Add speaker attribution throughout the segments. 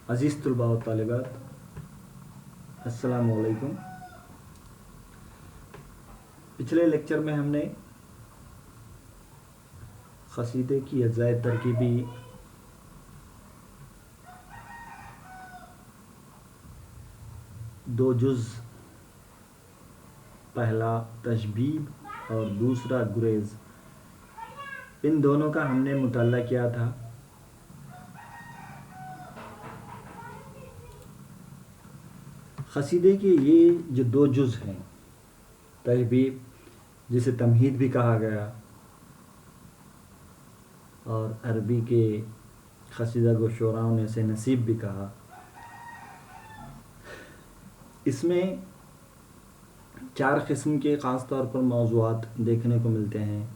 Speaker 1: عزیز طلباء و طالبات، السلام علیکم۔ پچھلے لیکچر میں ہم نے قصیدے کی اجزاء ترکیبی دو جز، پہلا تشبیب اور دوسرا گریز، ان دونوں کا ہم نے مطالعہ کیا تھا۔ قصیدے کے یہ جو دو جز ہیں، تشبیب جسے تمہید بھی کہا گیا اور عربی کے قصیدہ گو شعراؤں نے اسے نصیب بھی کہا، اس میں چار قسم کے خاص طور پر موضوعات دیکھنے کو ملتے ہیں،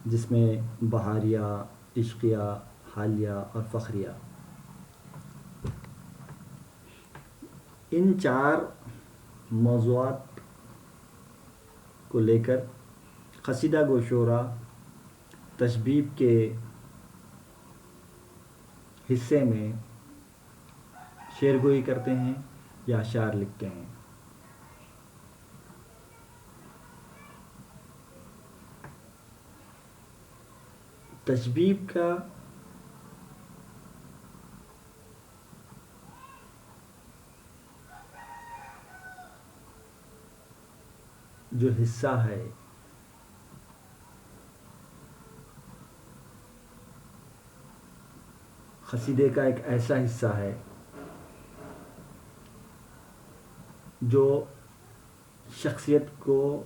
Speaker 1: جس میں بہاریہ، عشقیہ، حالیہ اور فخریہ۔ ان چار موضوعات کو لے کر قصیدہ گو شعراء تشبیب کے حصے میں شعر گوئی کرتے ہیں یا اشعار لکھتے ہیں۔ تشبیب کا جو حصہ ہے قصیدے کا، ایک ایسا حصہ ہے جو شخصیت کو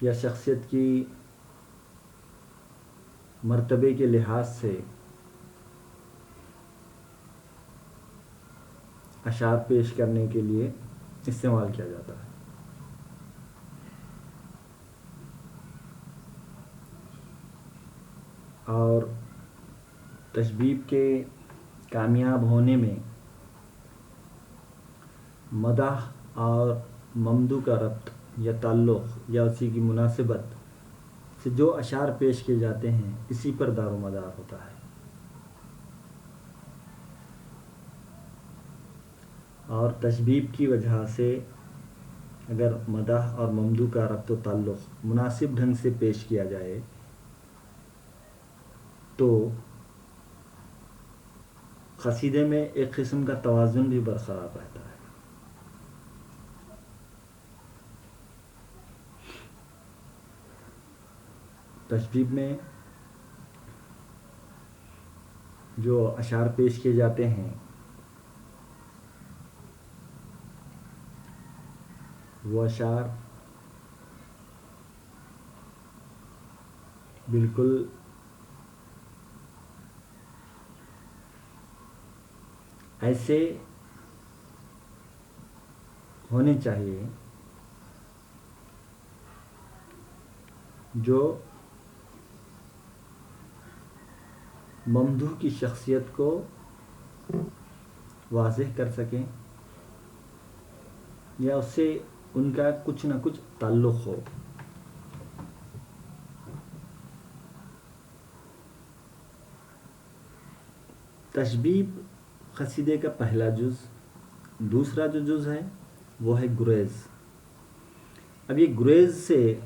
Speaker 1: یا شخصیت کی مرتبے کے لحاظ سے اشعار پیش کرنے کے لیے استعمال کیا جاتا ہے۔ اور تشبیب کے کامیاب ہونے میں مدح اور ممدوح کا ربط یا تعلق یا اسی کی مناسبت سے جو اشعار پیش کیے جاتے ہیں، اسی پر دار و مدار ہوتا ہے۔ اور تشبیب کی وجہ سے اگر مدح اور ممدوح کا ربط و تعلق مناسب ڈھنگ سے پیش کیا جائے تو قصیدے میں ایک قسم کا توازن بھی برقرار رہتا ہے۔ تشبیب میں جو اشعار پیش کیے جاتے ہیں وہ اشعار بالکل ایسے ہونے چاہیے جو ممدوح کی شخصیت کو واضح کر سکیں یا اس سے ان کا کچھ نہ کچھ تعلق ہو۔ تشبیب قصیدے کا پہلا جز۔ دوسرا جو جز ہے وہ ہے گریز۔ اب یہ گریز سے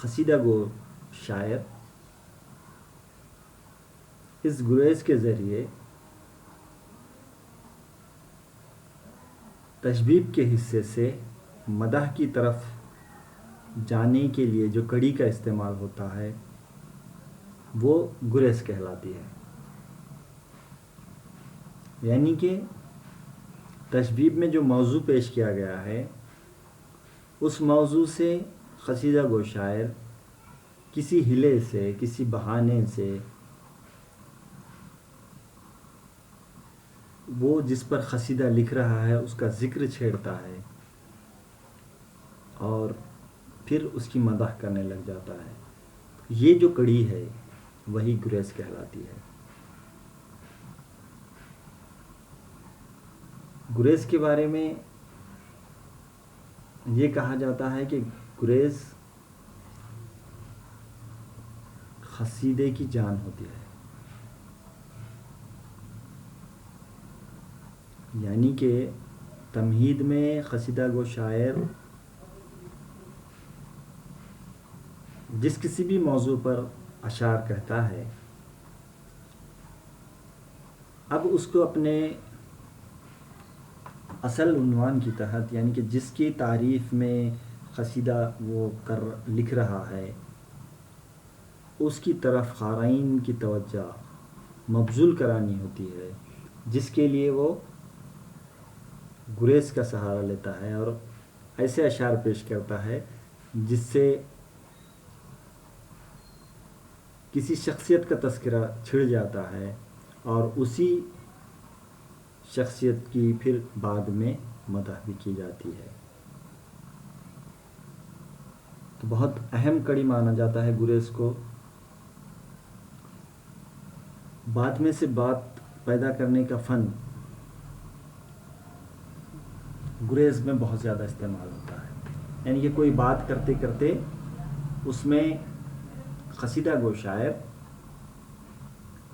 Speaker 1: قصیدہ گو شاعر اس گریز کے ذریعے تشبیب کے حصے سے مدح کی طرف جانے کے لیے جو کڑی کا استعمال ہوتا ہے وہ گریز کہلاتی ہے۔ یعنی کہ تشبیب میں جو موضوع پیش کیا گیا ہے اس موضوع سے قصیدہ گو شاعر کسی ہلے سے، کسی بہانے سے وہ جس پر قصیدہ لکھ رہا ہے اس کا ذکر چھیڑتا ہے اور پھر اس کی مدح کرنے لگ جاتا ہے۔ یہ جو کڑی ہے وہی گریز کہلاتی ہے۔ گریز کے بارے میں یہ کہا جاتا ہے کہ گریز قصیدے کی جان ہوتی ہے. یعنی کہ تمہید میں قصیدہ گو شاعر جس کسی بھی موضوع پر اشعار کہتا ہے، اب اس کو اپنے اصل عنوان کی تحت، یعنی کہ جس کی تعریف میں قصیدہ وہ لکھ رہا ہے، اس کی طرف قارئین کی توجہ مبذول کرانی ہوتی ہے، جس کے لیے وہ گریز کا سہارا لیتا ہے اور ایسے اشعار پیش کرتا ہے جس سے کسی شخصیت کا تذکرہ چھڑ جاتا ہے اور اسی شخصیت کی پھر بعد میں مدح بھی کی جاتی ہے. تو بہت اہم کڑی مانا جاتا ہے گریز کو. بات میں سے بات پیدا کرنے کا فن گریز میں بہت زیادہ استعمال ہوتا ہے. یعنی کہ کوئی بات کرتے کرتے اس میں قصیدہ گو شاعر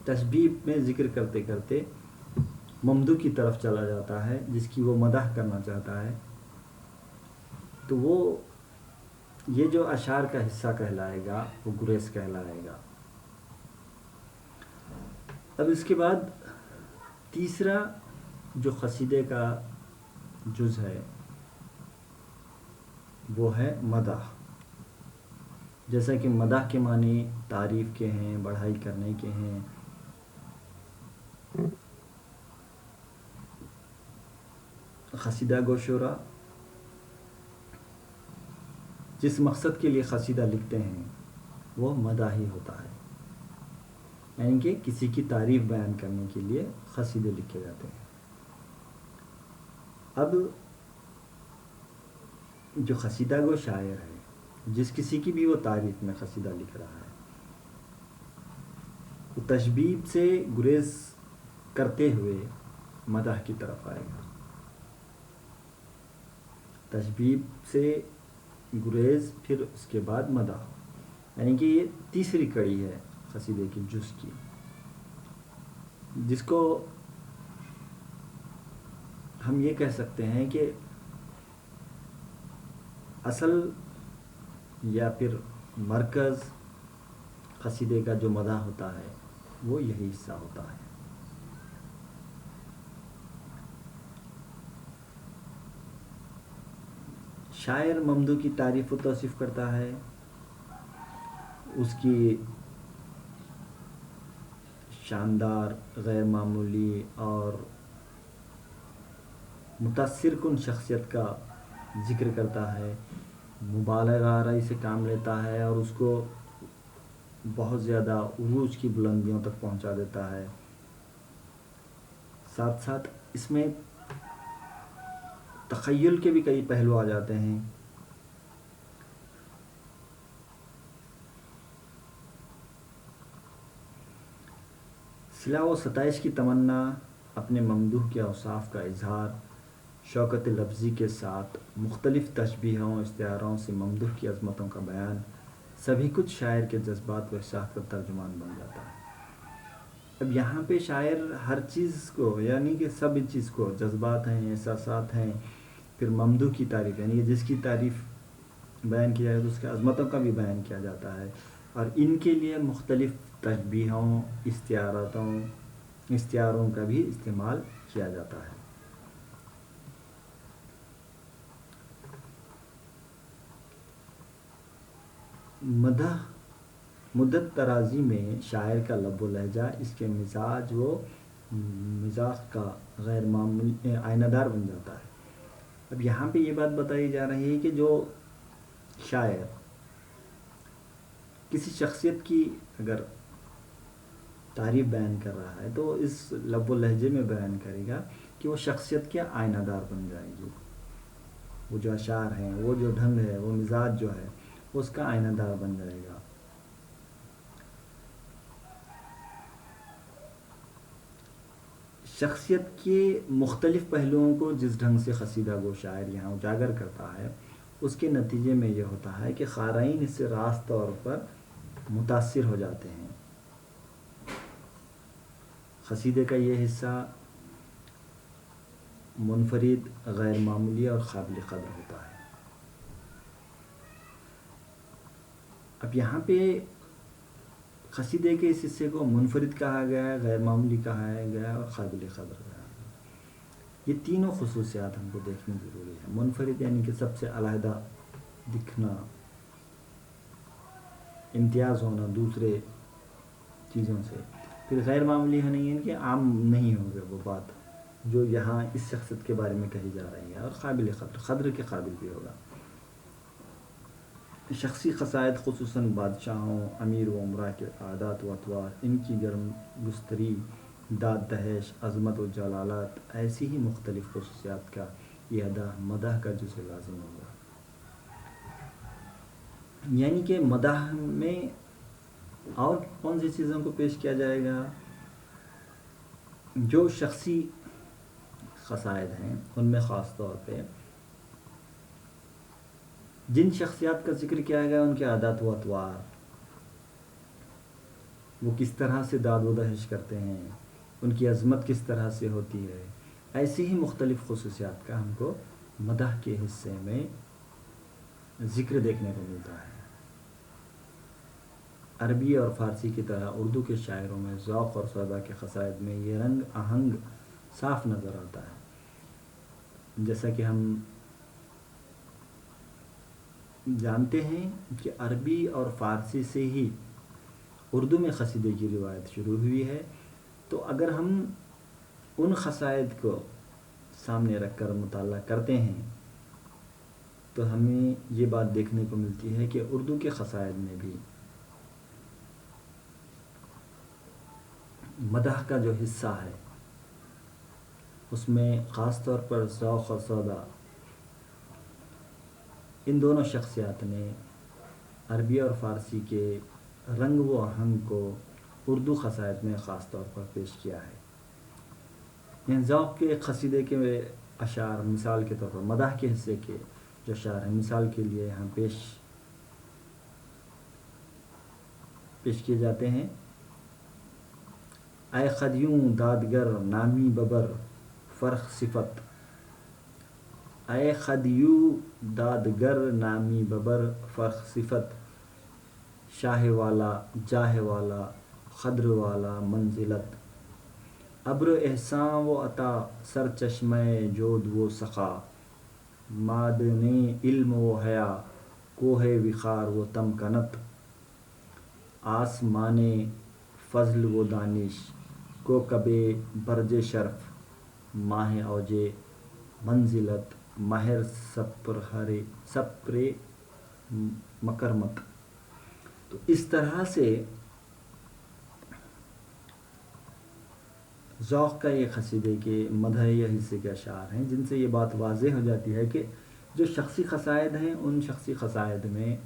Speaker 1: تشبیہ میں ذکر کرتے کرتے ممدوح کی طرف چلا جاتا ہے جس کی وہ مدح کرنا چاہتا ہے. تو وہ یہ جو اشعار کا حصہ کہلائے گا وہ گریز کہلائے گا. اب اس کے بعد تیسرا جو قصیدے کا جز ہے وہ ہے مدح. جیسا کہ مدح کے معنی تعریف کے ہیں، بڑھائی کرنے کے ہیں. قصیدہ گو شعرا جس مقصد کے لیے قصیدہ لکھتے ہیں وہ مدح ہی ہوتا ہے. یعنی کہ کسی کی تعریف بیان کرنے کے لیے قصیدے لکھے جاتے ہیں. اب جو قصیدہ گو شاعر ہے، جس کسی کی بھی وہ تعریف میں قصیدہ لکھ رہا ہے، وہ تشبیہ سے گریز کرتے ہوئے مدح کی طرف آئے گا. تشبیہ سے گریز پھر اس کے بعد مدح. یعنی کہ یہ تیسری کڑی ہے قصیدے کی جز کی، جس کو ہم یہ کہہ سکتے ہیں کہ اصل یا پھر مرکز قصیدے کا جو مدح ہوتا ہے وہ یہی حصہ ہوتا ہے. شاعر ممدوح کی تعریف و توصیف کرتا ہے، اس کی شاندار، غیر معمولی اور متاثر کن شخصیت کا ذکر کرتا ہے، مبالغہ آرائی سے کام لیتا ہے اور اس کو بہت زیادہ عروج کی بلندیوں تک پہنچا دیتا ہے. ساتھ ساتھ اس میں تخیل کے بھی کئی پہلو آ جاتے ہیں. صلاح و ستائش کی تمنا، اپنے ممدوح کے اوصاف کا اظہار، شوکت لفظی کے ساتھ مختلف تشبیہوں استعاروں سے ممدوح کی عظمتوں کا بیان، سبھی کچھ شاعر کے جذبات و احساس کا ترجمان بن جاتا ہے. اب یہاں پہ شاعر ہر چیز کو، یعنی کہ سب چیز کو، جذبات ہیں، احساسات ہیں، پھر ممدوح کی تعریف، یعنی کہ جس کی تعریف بیان کی جائے تو اس کے عظمتوں کا بھی بیان کیا جاتا ہے، اور ان کے لیے مختلف تشبیہوں، استعاروں کا بھی استعمال کیا جاتا ہے. مدت ترازی میں شاعر کا لب و لہجہ اس کے مزاج کا غیر معمولی آئینہ دار بن جاتا ہے. اب یہاں پہ یہ بات بتائی جا رہی ہے کہ جو شاعر کسی شخصیت کی اگر تعریف بیان کر رہا ہے تو اس لب و لہجے میں بیان کرے گا کہ وہ شخصیت کیا آئینہ دار بن جائے گی. وہ جو اشعار ہیں، وہ جو ڈھنگ ہے، وہ مزاج جو ہے، اس کا آئینہ دار بن جائے گا. شخصیت کے مختلف پہلوؤں کو جس ڈھنگ سے قصیدہ گو شاعر یہاں اجاگر کرتا ہے، اس کے نتیجے میں یہ ہوتا ہے کہ قارئین اس سے راست طور پر متاثر ہو جاتے ہیں. قصیدے کا یہ حصہ منفرد، غیر معمولی اور قابل قدر ہوتا ہے. اب یہاں پہ قصیدے کے اس حصے کو منفرد کہا گیا ہے، غیر معمولی کہا گیا اور قابل قدر کہا گیا. یہ تینوں خصوصیات ہم کو دیکھنی ضروری ہے. منفرد یعنی کہ سب سے علیحدہ دکھنا، امتیاز ہونا دوسرے چیزوں سے. پھر غیر معمولی ہے نہیں، یعنی کہ عام نہیں ہوگا وہ بات جو یہاں اس شخصیت کے بارے میں کہی جا رہی ہے. اور قابل قدر، قدر کے قابل بھی ہوگا. شخصی قصائد خصوصاً بادشاہوں، امیر و امراء کے عادات و اطوار، ان کی گرم گستری، داد دہش، عظمت و جلالت، ایسی ہی مختلف خصوصیات کا یہ ادا مدح کا جزء لازم ہوگا. یعنی کہ مدح میں اور کون سی چیزوں کو پیش کیا جائے گا؟ جو شخصی قصائد ہیں ان میں خاص طور پہ جن شخصیات کا ذکر کیا گیا ان کے عادات و اطوار، وہ کس طرح سے داد و دہش کرتے ہیں، ان کی عظمت کس طرح سے ہوتی ہے، ایسی ہی مختلف خصوصیات کا ہم کو مدح کے حصے میں ذکر دیکھنے کو ملتا ہے. عربی اور فارسی کی طرح اردو کے شاعروں میں ذوق اور صوبہ کے قصائد میں یہ رنگ آہنگ صاف نظر آتا ہے. جیسا کہ ہم جانتے ہیں کہ عربی اور فارسی سے ہی اردو میں قصیدے کی روایت شروع ہوئی ہے. تو اگر ہم ان قصائد کو سامنے رکھ کر مطالعہ کرتے ہیں تو ہمیں یہ بات دیکھنے کو ملتی ہے کہ اردو کے قصائد میں بھی مدح کا جو حصہ ہے اس میں خاص طور پر ذوق اور سودا، ان دونوں شخصیات نے عربی اور فارسی کے رنگ و آہنگ کو اردو قصائد میں خاص طور پر پیش کیا ہے. یعنی ذوق کے قصیدے کے اشعار مثال کے طور پر مدح کے حصے کے جو اشعار ہیں مثال کے لیے یہاں پیش کیے جاتے ہیں. اے خدیوں دادگر نامی ببر فرخ صفت، اے خدیوں دادگر نامی ببر فرخ صفت، شاہ والا جاہ والا قدر والا منزلت، ابر احسان و عطا سر چشمہ جود و سخا، معدن علم و حیا کوہ وقار و تمکنت، آسمان فضل و دانش کوکب برج شرف، ماہ اوج منزلت مہر سپر مکرمت. تو اس طرح سے ذوق کا یہ قصیدے کے مدحیہ حصے کے اشعار ہیں جن سے یہ بات واضح ہو جاتی ہے کہ جو شخصی قصائد ہیں ان شخصی قصائد میں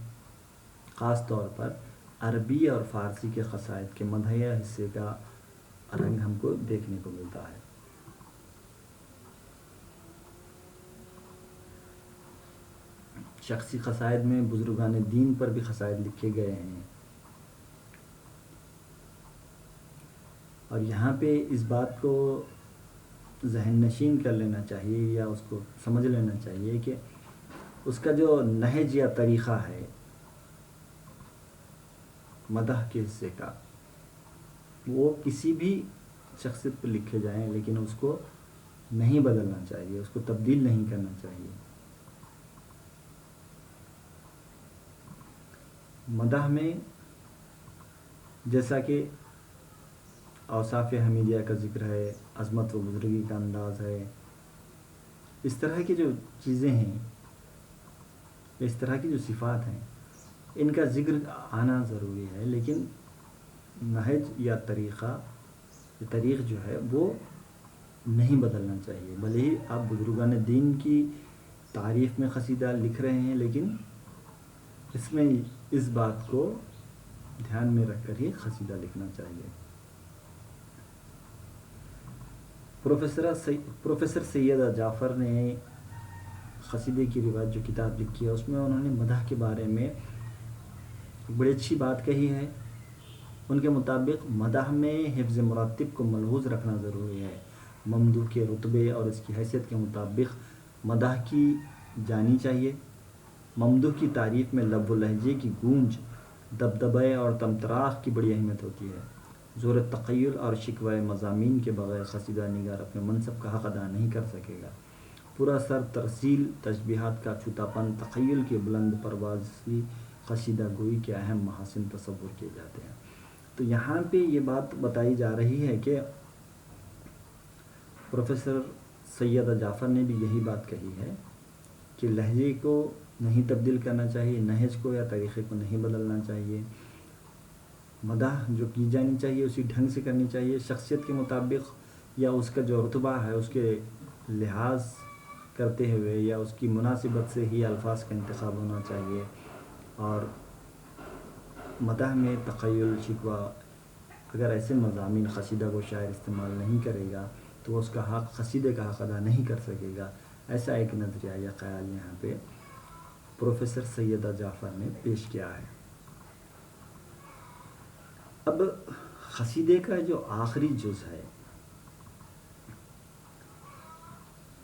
Speaker 1: خاص طور پر عربی اور فارسی کے قصائد کے مدحیہ حصے کا رنگ ہم کو دیکھنے کو ملتا ہے. شخصی قصائد میں بزرگان دین پر بھی قصائد لکھے گئے ہیں. اور یہاں پہ اس بات کو ذہن نشین کر لینا چاہیے یا اس کو سمجھ لینا چاہیے کہ اس کا جو نہج یا طریقہ ہے مدح کے حصے کا وہ کسی بھی شخصیت پہ لکھے جائیں لیکن اس کو نہیں بدلنا چاہیے، اس کو تبدیل نہیں کرنا چاہیے. مدح میں جیسا کہ اوصاف حمیدیہ کا ذکر ہے، عظمت و بزرگی کا انداز ہے، اس طرح کی جو چیزیں ہیں، اس طرح کی جو صفات ہیں ان کا ذکر آنا ضروری ہے. لیکن نہج یا طریق جو ہے وہ نہیں بدلنا چاہیے. بھلے ہی آپ بزرگان دین کی تعریف میں قصیدہ لکھ رہے ہیں لیکن اس میں اس بات کو دھیان میں رکھ کر ہی قصیدہ لکھنا چاہیے. پروفیسر سید جعفر نے قصیدے کی روایت جو کتاب لکھی ہے اس میں انہوں نے مدح کے بارے میں بڑی اچھی بات کہی ہے. ان کے مطابق مدح میں حفظ مرتب کو ملحوظ رکھنا ضروری ہے. ممدوح کے رتبے اور اس کی حیثیت کے مطابق مدح کی جانی چاہیے. ممدوح کی تعریف میں لب و لہجے کی گونج، دبدبے اور طمطراق کی بڑی اہمیت ہوتی ہے. زور تخیل اور شکوہ مضامین کے بغیر قصیدہ نگار اپنے منصب کا حق ادا نہیں کر سکے گا. پورا سر ترسیل، تشبیہات کا چھوٹاپن، تخیل کی بلند پروازی قصیدہ گوئی کے اہم محاسن تصور کیے جاتے ہیں. تو یہاں پہ یہ بات بتائی جا رہی ہے کہ پروفیسر سید جعفر نے بھی یہی بات کہی ہے کہ لہجے کو نہیں تبدیل کرنا چاہیے، نہج کو یا طریقے کو نہیں بدلنا چاہیے. مدح جو کی جانی چاہیے اسی ڈھنگ سے کرنی چاہیے، شخصیت کے مطابق یا اس کا جو رتبہ ہے اس کے لحاظ کرتے ہوئے یا اس کی مناسبت سے ہی الفاظ کا انتخاب ہونا چاہیے. اور مدح میں تخیل، شکوہ، اگر ایسے مضامین قصیدہ کو شاعر استعمال نہیں کرے گا تو وہ اس کا حق، قصیدے کا حق ادا نہیں کر سکے گا. ایسا ایک نظریہ یا خیال یہاں پہ پروفیسر سیدہ جعفر نے پیش کیا ہے. اب قصیدے کا جو آخری جز ہے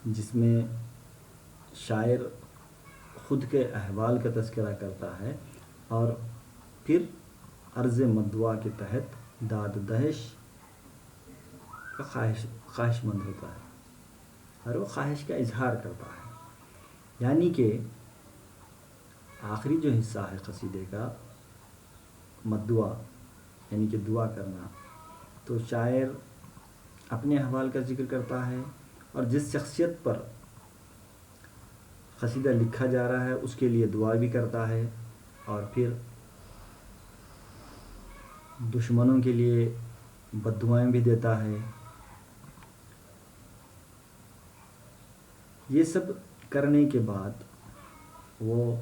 Speaker 1: جس میں شاعر خود کے احوال کا تذکرہ کرتا ہے اور پھر عرض مدعا کے تحت داد دہش کا خواہش مند ہوتا ہے اور وہ خواہش کا اظہار کرتا ہے. یعنی کہ آخری جو حصہ ہے قصیدے کا، مدعا یعنی کہ دعا کرنا، تو شاعر اپنے احوال کا ذکر کرتا ہے اور جس شخصیت پر قصیدہ لکھا جا رہا ہے اس کے لیے دعا بھی کرتا ہے اور پھر دشمنوں کے لیے بد دعائیں بھی دیتا ہے. یہ سب کرنے کے بعد وہ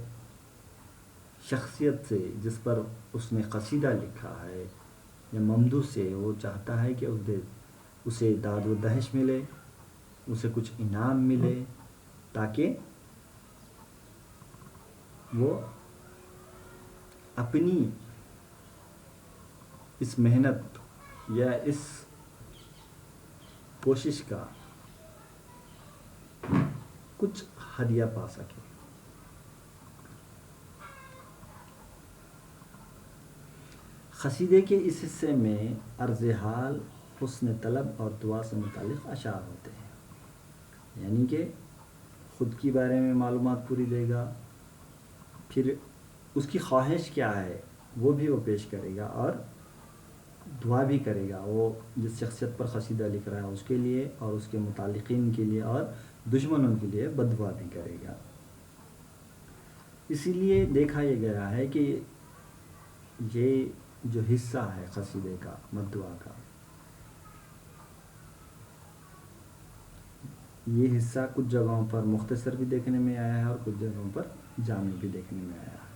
Speaker 1: شخصیت سے جس پر اس نے قصیدہ لکھا ہے یا ممدوح سے وہ چاہتا ہے کہ اسے داد و دہش ملے، اسے کچھ انعام ملے تاکہ وہ اپنی اس محنت یا اس کوشش کا کچھ ہدیہ پا سکے. قصیدے کے اس حصے میں عرض حال، حسن طلب اور دعا سے متعلق اشعار ہوتے ہیں. یعنی کہ خود کی بارے میں معلومات پوری دے گا، پھر اس کی خواہش کیا ہے وہ بھی وہ پیش کرے گا اور دعا بھی کرے گا. وہ جس شخصیت پر قصیدہ لکھ رہا ہے اس کے لیے اور اس کے متعلقین کے لیے اور دشمنوں کے لیے بد دعا بھی کرے گا. اسی لیے دیکھا یہ گیا ہے کہ یہ جو حصہ ہے قصیدے کا، مدعا کا، یہ حصہ کچھ جگہوں پر مختصر بھی دیکھنے میں آیا ہے اور کچھ جگہوں پر جامع بھی دیکھنے میں آیا ہے.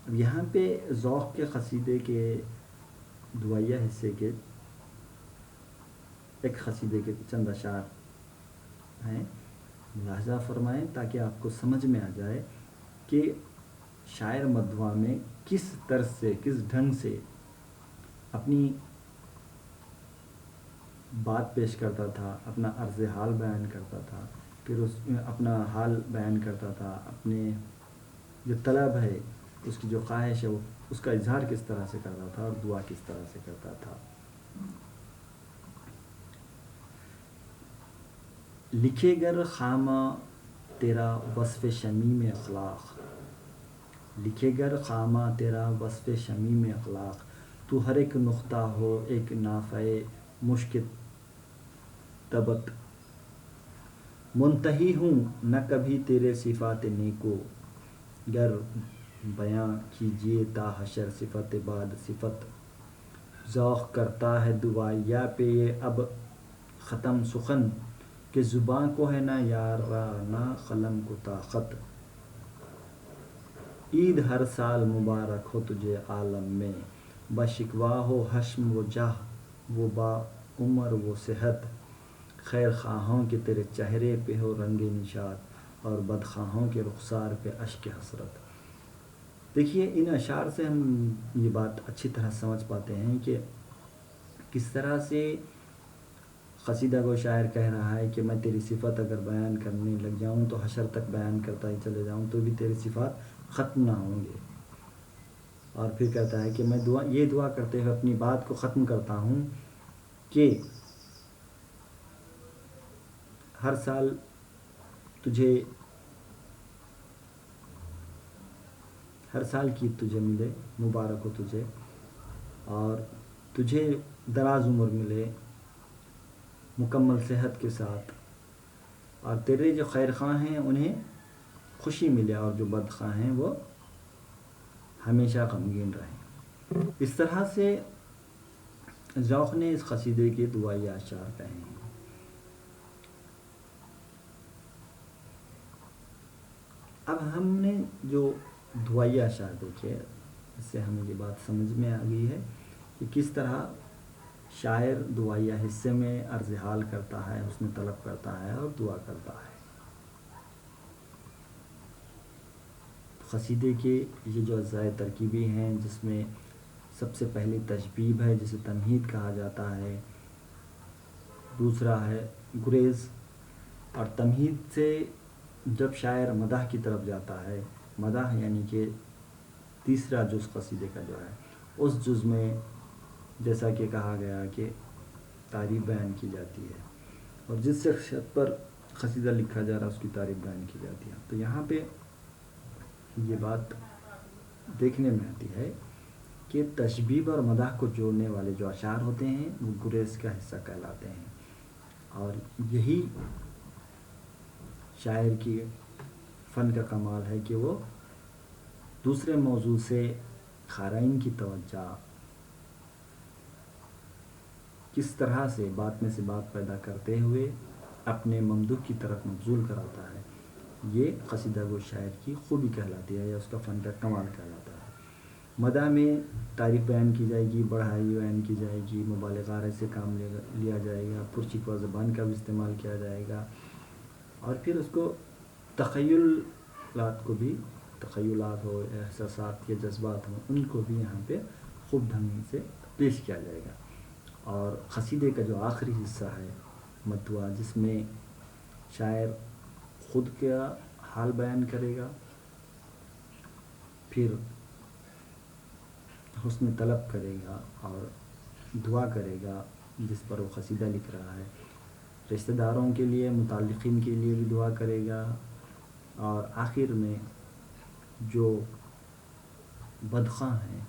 Speaker 1: اب یہاں پہ ذوق کے قصیدے کے دعائیہ حصے کے ایک قصیدے کے چند اشعار ہیں، ملاحظہ فرمائیں تاکہ آپ کو سمجھ میں آ جائے کہ شاعر مدعا میں کس طرز سے، کس ڈھنگ سے اپنی بات پیش کرتا تھا، اپنا عرض حال بیان کرتا تھا، پھر اس میں اپنا حال بیان کرتا تھا، اپنے جو طلب ہے، اس کی جو خواہش ہے وہ اس کا اظہار کس طرح سے کرتا تھا اور دعا کس طرح سے کرتا تھا. لکھے گر خامہ تیرا وصف شمیم اخلاق، لکھے گر خامہ تیرا وصف شمیم اخلاق، تو ہر ایک نقطہ ہو ایک نافع مشک تبت، منتہی ہوں نہ کبھی تیرے صفات نیکو، گر بیاں کیجیے تا حشر صفت بعد صفت، ذوق کرتا ہے دعائیہ پہ یہ اب ختم سخن، کہ زباں کو ہے نہ یارا نہ قلم کو طاقت، عید ہر سال مبارک ہو تجھے عالم میں، بشکوہ ہو حشم و جاہ وہ با عمر و صحت، خیر خواہوں کے تیرے چہرے پہ ہو رنگ نشاط اور بدخواہوں کے رخسار پہ اشک حسرت. دیکھیے ان اشعار سے ہم یہ بات اچھی طرح سمجھ پاتے ہیں کہ کس طرح سے قصیدہ کو شاعر کہہ رہا ہے کہ میں تیری صفت اگر بیان کرنے لگ جاؤں تو حشر تک بیان کرتا ہی چلے جاؤں تو بھی تیری صفات ختم نہ ہوں گے. اور پھر کہتا ہے کہ میں یہ دعا کرتے ہوئے اپنی بات کو ختم کرتا ہوں کہ ہر سال کی تجھے ملے، مبارک ہو تجھے، اور تجھے دراز عمر ملے مکمل صحت کے ساتھ، اور تیرے جو خیر خواہ ہیں انہیں خوشی ملے، اور جو بدخواہ ہیں وہ ہمیشہ غمگین رہیں. اس طرح سے ذوق نے اس قصیدے کے دعائیہ اشعار کہے ہیں. اب ہم نے جو دعائیہ اشعار دیکھے اس سے ہمیں یہ بات سمجھ میں آ گئی ہے کہ کس طرح شاعر دعائیہ حصے میں عرض حال کرتا ہے، حسن طلب کرتا ہے اور دعا کرتا ہے. قصیدے کے یہ جو اجزاء ترکیبی ہیں جس میں سب سے پہلی تشبیب ہے جسے تمہید کہا جاتا ہے، دوسرا ہے گریز، اور تمہید سے جب شاعر مدح کی طرف جاتا ہے، مدح یعنی کہ تیسرا جز قصیدے کا جو ہے اس جز میں جیسا کہ کہا گیا کہ تعریف بیان کی جاتی ہے، اور جس شخصیت پر قصیدہ لکھا جا رہا ہے اس کی تعریف بیان کی جاتی ہے. تو یہاں پہ یہ بات دیکھنے میں آتی ہے کہ تشبیب اور مدح کو جوڑنے والے جو اشعار ہوتے ہیں وہ گریز کا حصہ کہلاتے ہیں، اور یہی شاعر کی فن کا کمال ہے کہ وہ دوسرے موضوع سے قارئین کی توجہ کس طرح سے بات میں سے بات پیدا کرتے ہوئے اپنے ممدوح کی طرف مبذول کراتا ہے، یہ قصیدہ گو شاعر کی خوبی کہلاتی ہے یا اس کا فن کا کمال کہلاتا ہے. مدح میں تعریف بیان کی جائے گی، بڑھائی بیان کی جائے گی، مبالغہ سے کام لیا جائے گا، پرشکوہ زبان کا بھی استعمال کیا جائے گا، اور پھر اس کو تخیلات ہو، احساسات یا جذبات ہوں ان کو بھی یہاں پہ خوب ڈھنگ سے پیش کیا جائے گا. اور قصیدے کا جو آخری حصہ ہے مدعا، جس میں شاعر خود کا حال بیان کرے گا، پھر حسن طلب کرے گا اور دعا کرے گا جس پر وہ قصیدہ لکھ رہا ہے، رشتہ داروں کے لیے، متعلقین کے لیے بھی دعا کرے گا، اور آخر میں جو بدخواہ ہیں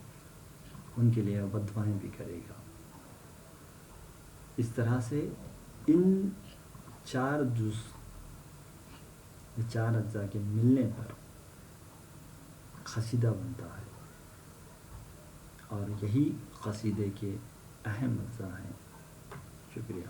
Speaker 1: ان کے لیے بددعائیں بھی کرے گا. اس طرح سے ان چار اجزاء کے ملنے پر قصیدہ بنتا ہے، اور یہی قصیدے کے اہم اجزاء ہیں. شکریہ.